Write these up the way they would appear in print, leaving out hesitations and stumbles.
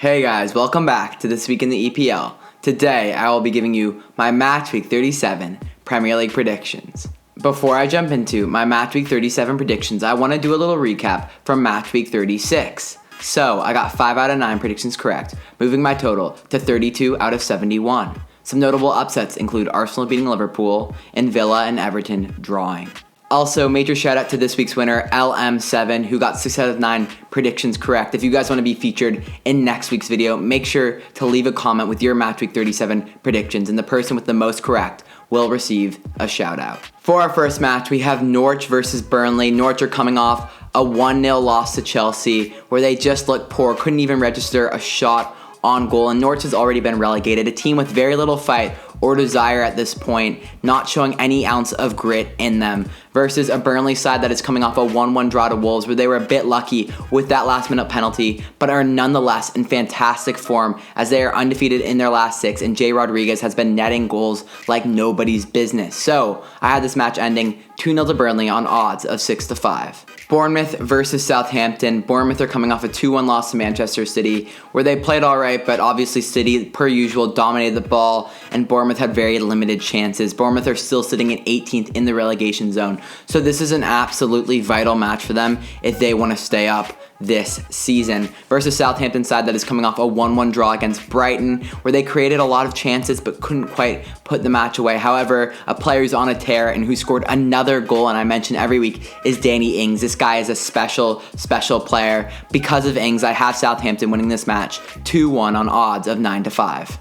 Hey guys, welcome back to This Week in the EPL. Today, I will be giving you my Match Week 37 Premier League predictions. Before I jump into my Match Week 37 predictions, I want to do a little recap from Match Week 36. So, I got 5 out of 9 predictions correct, moving my total to 32 out of 71. Some notable upsets include Arsenal beating Liverpool and Villa and Everton drawing. Also, major shout out to this week's winner, LM7, who got 6 out of 9 predictions correct. If you guys want to be featured in next week's video, make sure to leave a comment with your Match Week 37 predictions, and the person with the most correct will receive a shout out. For our first match, we have Norwich versus Burnley. Norwich are coming off a 1-0 loss to Chelsea, where they just looked poor, couldn't even register a shot on goal, and Norwich has already been relegated. A team with very little fight or desire at this point, not showing any ounce of grit in them, versus a Burnley side that is coming off a 1-1 draw to Wolves, where they were a bit lucky with that last-minute penalty, but are nonetheless in fantastic form as they are undefeated in their last 6, and Jay Rodriguez has been netting goals like nobody's business. So, I had this match ending 2-0 to Burnley on odds of 6-5. Bournemouth versus Southampton. Bournemouth are coming off a 2-1 loss to Manchester City, where they played alright, but obviously City, per usual, dominated the ball, and Bournemouth had very limited chances. Bournemouth are still sitting at 18th in the relegation zone, so this is an absolutely vital match for them if they want to stay up this season. Versus Southampton side that is coming off a 1-1 draw against Brighton, where they created a lot of chances but couldn't quite put the match away. However, a player who's on a tear and who scored another goal, and I mention every week, is Danny Ings. This guy is a special player. Because of Ings, I have Southampton winning this match 2-1 on odds of 9-5.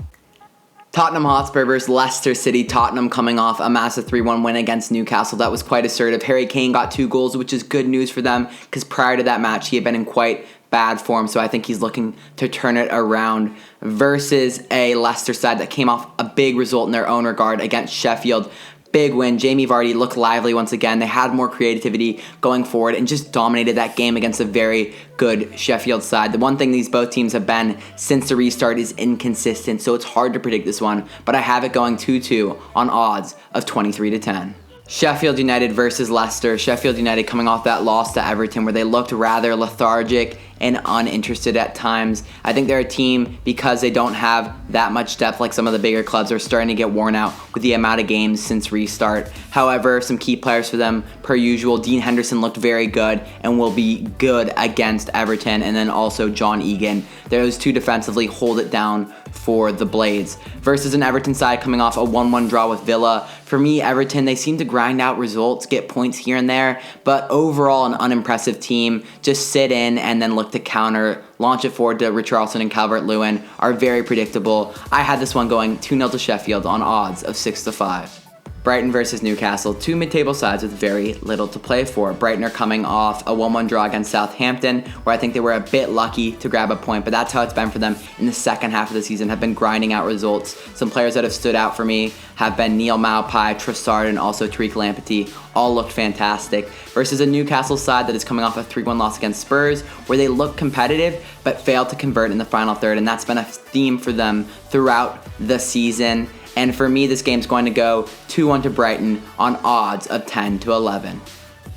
Tottenham Hotspur versus Leicester City. Tottenham coming off a massive 3-1 win against Newcastle. That was quite assertive. Harry Kane got 2 goals, which is good news for them, because prior to that match, he had been in quite bad form, so I think he's looking to turn it around, versus a Leicester side that came off a big result in their own regard against Sheffield. Big win. Jamie Vardy looked lively once again. They had more creativity going forward and just dominated that game against a very good Sheffield side. The one thing these both teams have been since the restart is inconsistent, so it's hard to predict this one, but I have it going 2-2 on odds of 23-10. Sheffield United versus Leicester. Sheffield United coming off that loss to Everton, where they looked rather lethargic and uninterested at times. I think they're a team, because they don't have that much depth like some of the bigger clubs, are starting to get worn out with the amount of games since restart. However, some key players for them, per usual. Dean Henderson looked very good and will be good against Everton, and then also John Egan. Those two defensively hold it down for the Blades. Versus an Everton side coming off a 1-1 draw with Villa. For me, Everton, they seem to grind out results, get points here and there, but overall an unimpressive team. Just sit in and then look to counter, launch it forward to Richarlison and Calvert-Lewin, are very predictable. I had this one going 2-0 to Sheffield on odds of 6-5. Brighton versus Newcastle, 2 mid-table sides with very little to play for. Brighton are coming off a 1-1 draw against Southampton, where I think they were a bit lucky to grab a point, but that's how it's been for them in the second half of the season, have been grinding out results. Some players that have stood out for me have been Neil Maupay, Trossard, and also Tariq Lamptey. All looked fantastic. Versus a Newcastle side that is coming off a 3-1 loss against Spurs, where they look competitive but failed to convert in the final third, and that's been a theme for them throughout the season. And for me, this game's going to go 2-1 to Brighton on odds of 10-11.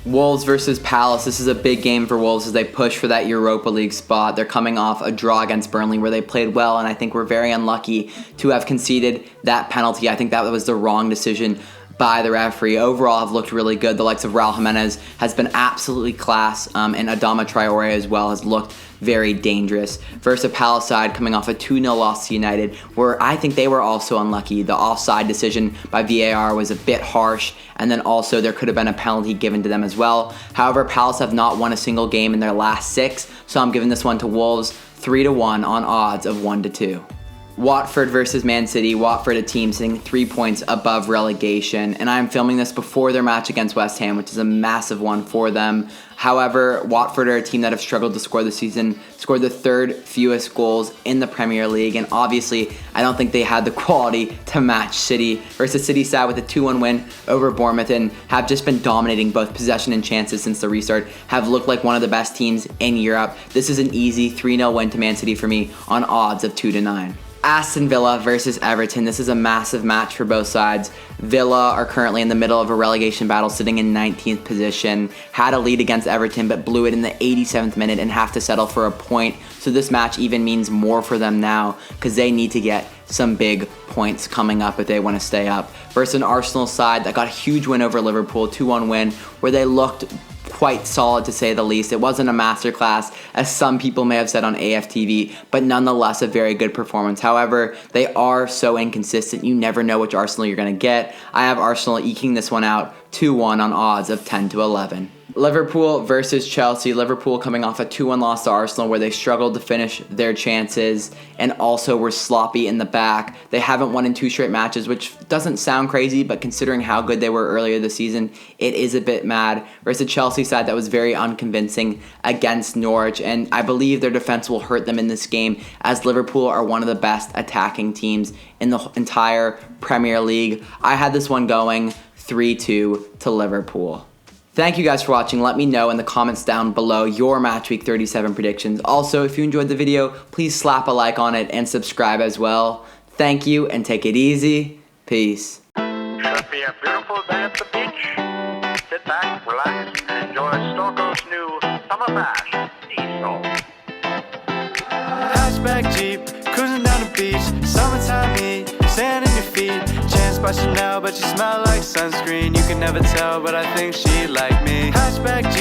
Wolves versus Palace. This is a big game for Wolves as they push for that Europa League spot. They're coming off a draw against Burnley, where they played well, and I think were very unlucky to have conceded that penalty. I think that was the wrong decision by the referee. Overall, have looked really good. The likes of Raul Jimenez has been absolutely class, and Adama Traore as well has looked very dangerous. Versus a Palace side coming off a 2-0 loss to United, where I think they were also unlucky. The offside decision by VAR was a bit harsh, and then also there could have been a penalty given to them as well. However, Palace have not won a single game in their last 6, so I'm giving this one to Wolves 3-1 on odds of 1-2. Watford versus Man City. Watford, a team sitting 3 points above relegation, and I'm filming this before their match against West Ham, which is a massive one for them. However, Watford are a team that have struggled to score this season, scored the 3rd fewest goals in the Premier League, and obviously I don't think they had the quality to match City. Versus City side with a 2-1 win over Bournemouth, and have just been dominating both possession and chances since the restart, have looked like one of the best teams in Europe. This is an easy 3-0 win to Man City for me on odds of 2-9. Aston Villa versus Everton. This is a massive match for both sides. Villa are currently in the middle of a relegation battle, sitting in 19th position. Had a lead against Everton, but blew it in the 87th minute and have to settle for a point. So this match even means more for them now because they need to get some big points coming up if they want to stay up. Versus an Arsenal side that got a huge win over Liverpool, 2-1 win, where they looked quite solid to say the least. It wasn't a masterclass, as some people may have said on AFTV, but nonetheless a very good performance. However, they are so inconsistent, you never know which Arsenal you're going to get. I have Arsenal eking this one out 2-1 on odds of 10-11. Liverpool versus Chelsea. Liverpool coming off a 2-1 loss to Arsenal where they struggled to finish their chances and also were sloppy in the back. They haven't won in 2 straight matches, which doesn't sound crazy, but considering how good they were earlier this season, it is a bit mad. Versus a Chelsea side that was very unconvincing against Norwich, and I believe their defense will hurt them in this game as Liverpool are one of the best attacking teams in the entire Premier League. I had this one going 3-2 to Liverpool. Thank you guys for watching. Let me know in the comments down below your Match Week 37 predictions. Also, if you enjoyed the video, please slap a like on it and subscribe as well. Thank you and take it easy. Peace. Should be a beautiful day at the beach. Sit back, relax, and enjoy Storko's new summer bash. Diesel. Hatchback Jeep, cruising down the beach. Summertime heat, sand in your feet. Chance by Chanel, but you smell like sunscreen. You can never tell, but I think she like me. Hatchback Jeep.